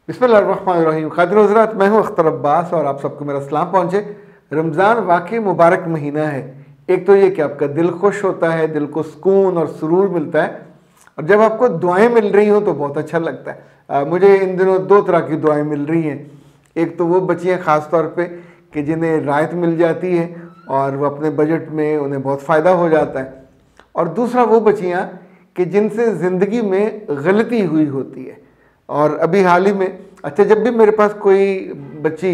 बिस्मिल्लाहिर्रहमानिर्रहीम। खातिन हज़रात, मैं हूँ अख्तर अब्बास और आप सबको मेरा सलाम पहुँचे। रमज़ान वाकई मुबारक महीना है। एक तो ये कि आपका दिल खुश होता है, दिल को सुकून और सुरूर मिलता है, और जब आपको दुआएं मिल रही हों तो बहुत अच्छा लगता है। मुझे इन दिनों दो तरह की दुआएं मिल रही हैं। एक तो वो बच्चियाँ ख़ास तौर पे कि जिन्हें राहत मिल जाती है और वो अपने बजट में उन्हें बहुत फ़ायदा हो जाता है, और दूसरा वो बच्चियाँ कि जिनसे ज़िंदगी में गलती हुई होती है। और अभी हाल ही में जब भी मेरे पास कोई बच्ची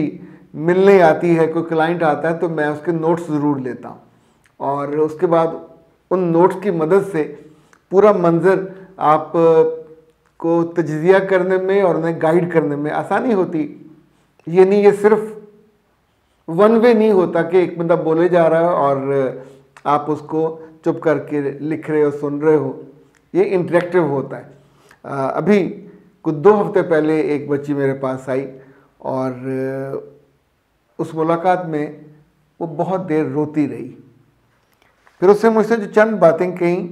मिलने आती है, कोई क्लाइंट आता है, तो मैं उसके नोट्स ज़रूर लेता हूँ, और उसके बाद उन नोट्स की मदद से पूरा मंज़र आप को तज्ज़िया करने में और उन्हें गाइड करने में आसानी होती। ये नहीं, ये सिर्फ वन वे नहीं होता कि एक बंदा बोले जा रहा है और आप उसको चुप करके लिख रहे हो, सुन रहे हो। ये इंटरेक्टिव होता है। अभी कुछ 2 हफ्ते पहले एक बच्ची मेरे पास आई और उस मुलाकात में वो बहुत देर रोती रही। फिर उसने मुझसे जो चंद बातें कहीं,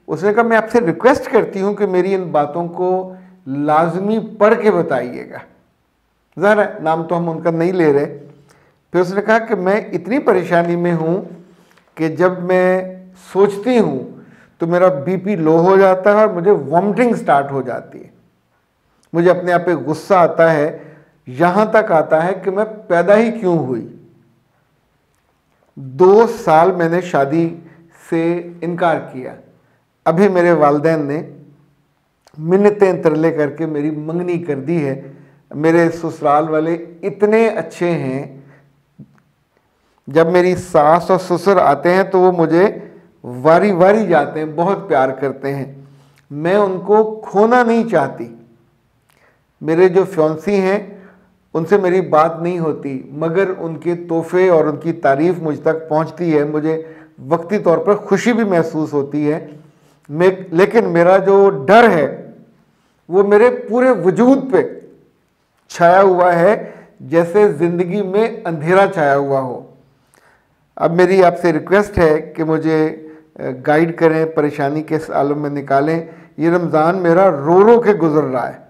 उसने कहा मैं आपसे रिक्वेस्ट करती हूँ कि मेरी इन बातों को लाजमी पढ़ के बताइएगा। ज़रा नाम तो हम उनका नहीं ले रहे। फिर उसने कहा कि मैं इतनी परेशानी में हूँ कि जब मैं सोचती हूँ तो मेरा बीपी लो हो जाता है और मुझे वॉमिटिंग स्टार्ट हो जाती है। मुझे अपने आप पे गुस्सा आता है, यहाँ तक आता है कि मैं पैदा ही क्यों हुई। 2 साल मैंने शादी से इनकार किया। अभी मेरे वालिदैन ने मिन्नतें तरले करके मेरी मंगनी कर दी है। मेरे ससुराल वाले इतने अच्छे हैं, जब मेरी सास और ससुर आते हैं तो वो मुझे वारी वारी जाते हैं, बहुत प्यार करते हैं। मैं उनको खोना नहीं चाहती। मेरे जो फ्योंसी हैं उनसे मेरी बात नहीं होती, मगर उनके तोहफे और उनकी तारीफ़ मुझ तक पहुंचती है। मुझे वक्ती तौर पर खुशी भी महसूस होती है। लेकिन मेरा जो डर है वो मेरे पूरे वजूद पे छाया हुआ है, जैसे ज़िंदगी में अंधेरा छाया हुआ हो। अब मेरी आपसे रिक्वेस्ट है कि मुझे गाइड करें, परेशानी के इस आलम में निकालें। ये रमज़ान मेरा रो रो के गुजर रहा है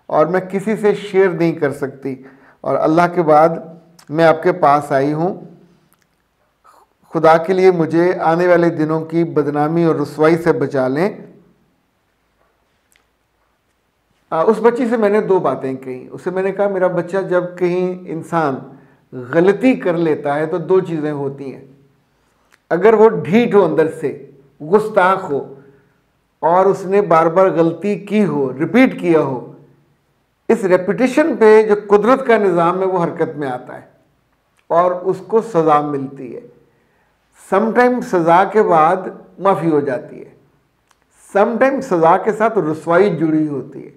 और मैं किसी से शेयर नहीं कर सकती, और अल्लाह के बाद मैं आपके पास आई हूँ। खुदा के लिए मुझे आने वाले दिनों की बदनामी और रुसवाई से बचा लें। उस बच्ची से मैंने 2 बातें कही। उससे मैंने कहा मेरा बच्चा, जब कहीं इंसान गलती कर लेता है तो 2 चीज़ें होती हैं। अगर वो ढीठ हो, अंदर से गुस्ताख हो, और उसने बार बार गलती की हो, रिपीट किया हो, इस रेपिटेशन पे जो कुदरत का निज़ाम है वो हरकत में आता है और उसको सज़ा मिलती है। समटाइम सज़ा के बाद माफ़ी हो जाती है, समटाइम सज़ा के साथ रुसवाई जुड़ी होती है,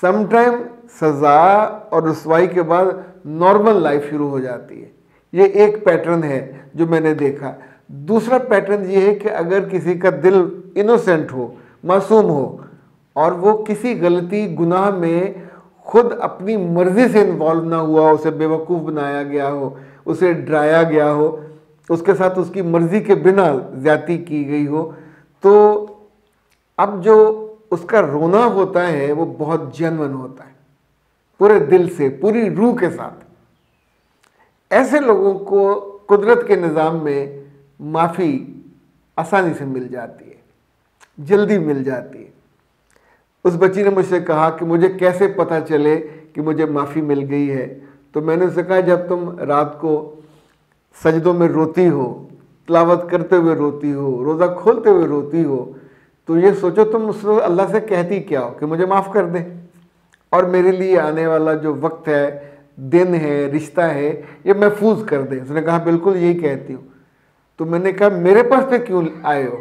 समटाइम सज़ा और रुसवाई के बाद नॉर्मल लाइफ शुरू हो जाती है। ये एक पैटर्न है जो मैंने देखा। दूसरा पैटर्न ये है कि अगर किसी का दिल इनोसेंट हो, मासूम हो, और वो किसी गलती गुनाह में खुद अपनी मर्ज़ी से इन्वॉल्व ना हुआ, उसे बेवकूफ़ बनाया गया हो, उसे डराया गया हो, उसके साथ उसकी मर्ज़ी के बिना ज़्यादती की गई हो, तो अब जो उसका रोना होता है वो बहुत जेन्युइन होता है, पूरे दिल से, पूरी रूह के साथ। ऐसे लोगों को कुदरत के निज़ाम में माफ़ी आसानी से मिल जाती है, जल्दी मिल जाती है। उस बच्ची ने मुझसे कहा कि मुझे कैसे पता चले कि मुझे माफ़ी मिल गई है। तो मैंने उससे कहा, जब तुम रात को सजदों में रोती हो, तिलावत करते हुए रोती हो, रोज़ा खोलते हुए रोती हो, तो ये सोचो तुम उस रोज़ अल्लाह से कहती क्या हो कि मुझे माफ़ कर दे, और मेरे लिए आने वाला जो वक्त है, दिन है, रिश्ता है, ये महफूज कर दे। उसने कहा बिल्कुल यही कहती हूँ। तो मैंने कहा मेरे पास पे क्यों आए हो?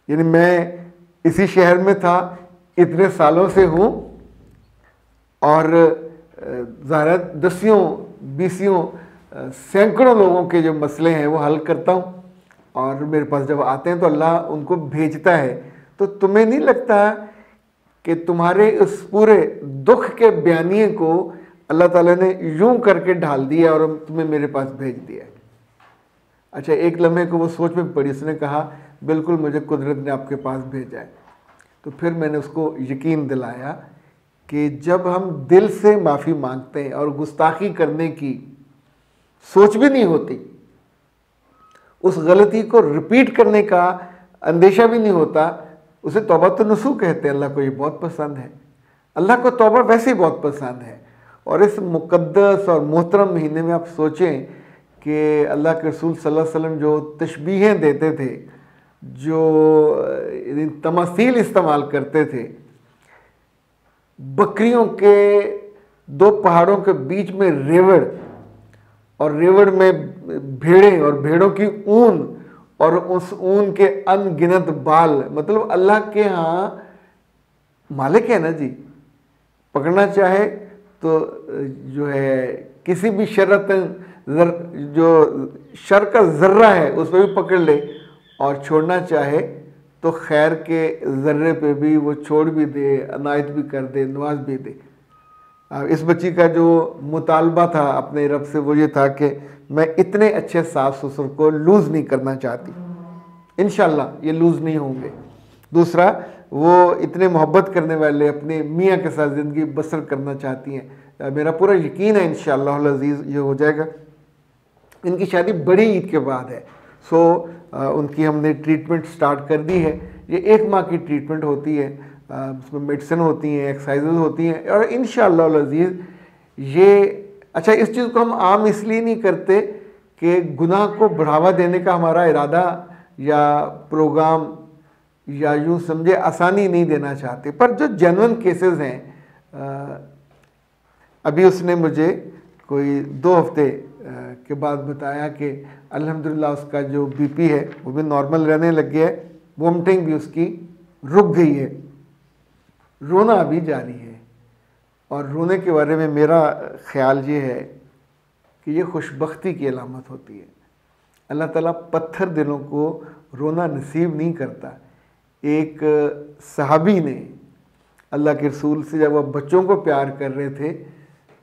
यानी मैं इसी शहर में था, इतने सालों से हूँ, और ज़ाहिर 10-20 सैकड़ों लोगों के जो मसले हैं वो हल करता हूँ, और मेरे पास जब आते हैं तो अल्लाह उनको भेजता है। तो तुम्हें नहीं लगता कि तुम्हारे उस पूरे दुख के बयानिए को अल्लाह ताला ने यूं करके ढाल दिया और तुम्हें मेरे पास भेज दिया? अच्छा, एक लम्हे को वो सोच में पड़ी। उसने कहा बिल्कुल मुझे कुदरत ने आपके पास भेजा है। तो फिर मैंने उसको यकीन दिलाया कि जब हम दिल से माफ़ी मांगते हैं और गुस्ताखी करने की सोच भी नहीं होती, उस गलती को रिपीट करने का अंदेशा भी नहीं होता, उसे तौबा तो नसूह कहते हैं। अल्लाह को ये बहुत पसंद है। अल्लाह को तौबा वैसे ही बहुत पसंद है। और इस मुक़द्दस और मोहतरम महीने में आप सोचें कि अल्लाह के रसूल सल्लल्लाहु अलैहि वसल्लम जो तशबीहें देते थे, जो तमासील इस्तेमाल करते थे, बकरियों के दो पहाड़ों के बीच में रेवड़, और रेवड़ में भेड़ें, और भेड़ों की ऊन, और उस ऊन के अनगिनत बाल। मतलब अल्लाह के यहाँ मालिक है ना जी, पकड़ना चाहे तो जो है किसी भी जो शर का ज़र्रा है उस पर भी पकड़ ले, और छोड़ना चाहे तो खैर के ज़र्रे पे भी वो छोड़ भी दे, अनायत भी कर दे, नवाज भी दे। इस बच्ची का जो मुतालबा था अपने रब से वो ये था कि मैं इतने अच्छे सास ससुर को लूज़ नहीं करना चाहती। इंशाल्लाह ये लूज़ नहीं होंगे। दूसरा, वो इतने मोहब्बत करने वाले अपने मियाँ के साथ ज़िंदगी बसर करना चाहती हैं। मेरा पूरा यकीन है इंशाअल्लाह अज़ीज़ ये हो जाएगा। इनकी शादी बड़ी ईद के बाद है। उनकी हमने ट्रीटमेंट स्टार्ट कर दी है। ये 1 माह की ट्रीटमेंट होती है, उसमें मेडिसिन होती हैं, एक्सरसाइजेज होती हैं, और इंशाअल्लाह अज़ीज़ ये अच्छा, इस चीज़ को हम आम इसलिए नहीं करते कि गुनाह को बढ़ावा देने का हमारा इरादा या प्रोग्राम या यूँ समझे आसानी नहीं देना चाहते, पर जो जेन्युइन केसेस हैं, अभी उसने मुझे कोई 2 हफ्ते के बाद बताया कि अल्हम्दुलिल्लाह उसका जो बीपी है वो भी नॉर्मल रहने लग गया है, वोमिटिंग भी उसकी रुक गई है, रोना अभी जारी है। और रोने के बारे में मेरा ख्याल ये है कि ये खुशबख्ती की अलामत होती है। अल्लाह ताला पत्थर दिलों को रोना नसीब नहीं करता। एक सहाबी ने अल्लाह के रसूल से जब वह बच्चों को प्यार कर रहे थे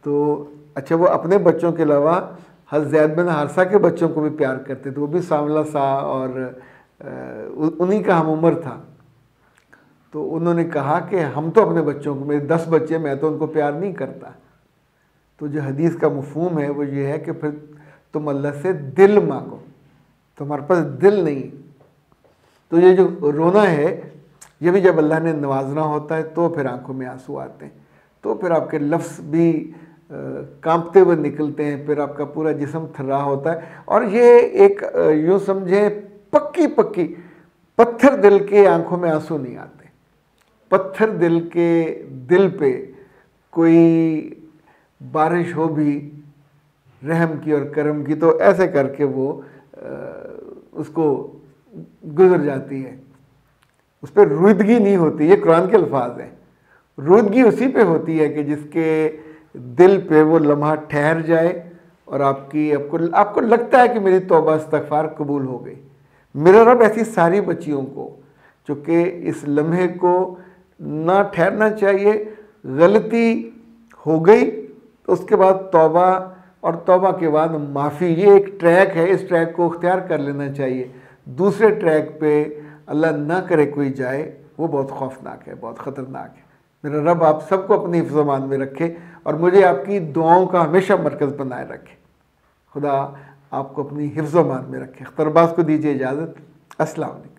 तो अच्छा, वो अपने बच्चों के अलावा हज़रत ज़ैद बिन हारिसा के बच्चों को भी प्यार करते थे। वो भी सांवला सा और उन्हीं का हम उम्र था। तो उन्होंने कहा कि हम तो अपने बच्चों को, मेरे 10 बच्चे, मैं तो उनको प्यार नहीं करता। तो जो हदीस का मफ़हूम है वो ये है कि फिर तुम अल्लाह से दिल मांगो, तुम्हारे पास दिल नहीं। तो ये जो रोना है ये भी जब अल्लाह ने नवाजना होता है तो फिर आंखों में आंसू आते हैं, तो फिर आपके लफ्ज़ भी कांपते हुए निकलते हैं, फिर आपका पूरा जिस्म थर्रा होता है। और ये एक यूँ समझें पक्की पत्थर दिल के आंखों में आंसू नहीं आते। पत्थर दिल के दिल पे कोई बारिश हो भी रहम की और करम की तो ऐसे करके वो उसको गुजर जाती है, उस पर रुईदगी नहीं होती। ये कुरान के अल्फाज हैं। रुईदगी उसी पे होती है कि जिसके दिल पे वो लम्हा ठहर जाए और आपको लगता है कि मेरी तौबा इस्तग़फ़ार कबूल हो गई। मेरा रब ऐसी सारी बच्चियों को चूँकि इस लम्हे को ना ठहरना चाहिए, गलती हो गई तो उसके बाद तौबा, और तौबा के बाद माफ़ी, ये एक ट्रैक है, इस ट्रैक को इख्तियार कर लेना चाहिए। दूसरे ट्रैक पे अल्लाह ना करे कोई जाए, वो बहुत खौफनाक है, बहुत ख़तरनाक है। मेरा रब आप सबको अपनी हिफ्ज़-ओ-मान में रखे और मुझे आपकी दुआओं का हमेशा मरकज़ बनाए रखे। खुदा आपको अपनी हिफ्ज़-ओ-मान में रखे। अख्तर अब्बास को दीजिए इजाज़त। अस्सलाम वालेकुम।